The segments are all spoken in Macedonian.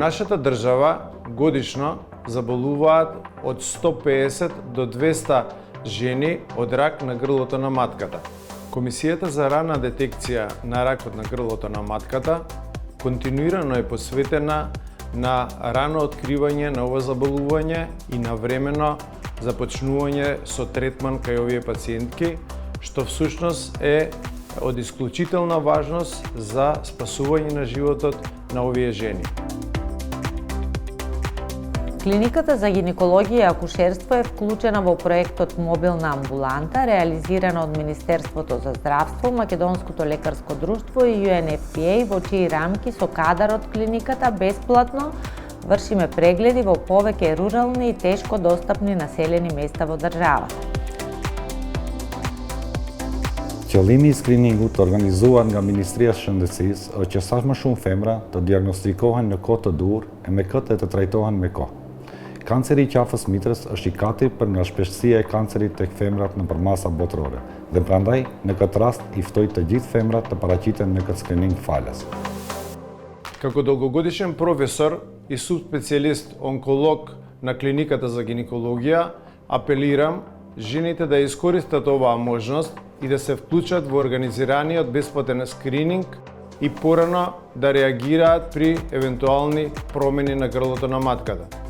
нашата држава годишно заболуваат од 150 до 200 жени од рак на грлото на матката. Комисијата за рана детекција на ракот на грлото на матката континуирано е посветена на рано откривање на ова заболување и навремено започнување со третман кај овие пациентки, што всушност е од исклучителна важност за спасување на животот на овие жени. Клиниката за гинекологија и акушерство е вклучена во проектот Мобилна амбуланта, реализирана од Министерството за здравство, Македонското лекарско друштво и UNFPA, во чии рамки со кадар од клиниката бесплатно вршиме прегледи во повеќе рурални и тешко достапни населени места во државата. Qëllimi i screeningut organizuar nga Ministria e Shëndetësisë është që sa më shumë femra të diagnostikohen në kohë të dur e me këtë të trajtohen me kohë. Kanceri i qafës mitrës është i kati për nga shpeshtësia e kancerit tek femrat nëpër masa botërore dhe prandaj në këtë rast i ftoj të gjithë femrat të paraqiten në këtë screening falas. Како долгогодишен професор и субспецијалист онколог на клиниката за гинекологија, апелирам жените да искористат оваа можност и да се вклучат во организираниот бесплатен скрининг и порано да реагираат при евентуални промени на грлото на матката.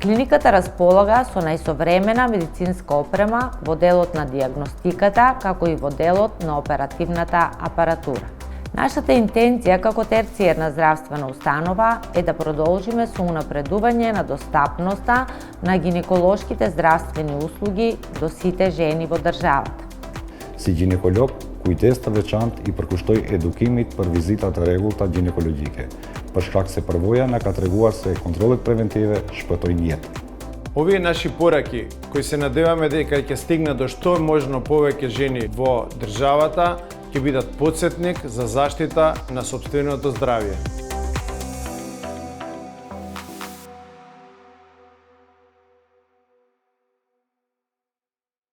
Клиниката располага со најсовремена медицинска опрема во делот на диагностиката, како и во делот на оперативната апаратура. Нашата интенција како терцијерна здравствена установа е да продолжиме со унапредување на достапноста на гинеколошките здравствени услуги до сите жени во државата. Si ginekolog, kujdes të veçantë i përkushtoj edukimit për vizitat e rregullta ginekologjike, për shkak se përvoja na ka treguar se kontrollet preventive shpëtojnë jetë. Овие наши пораки, кои се надеваме дека ќе стигнат до што е можно повеќе жени во државата, ќе бидат потсетник за заштита на сопственото здравје.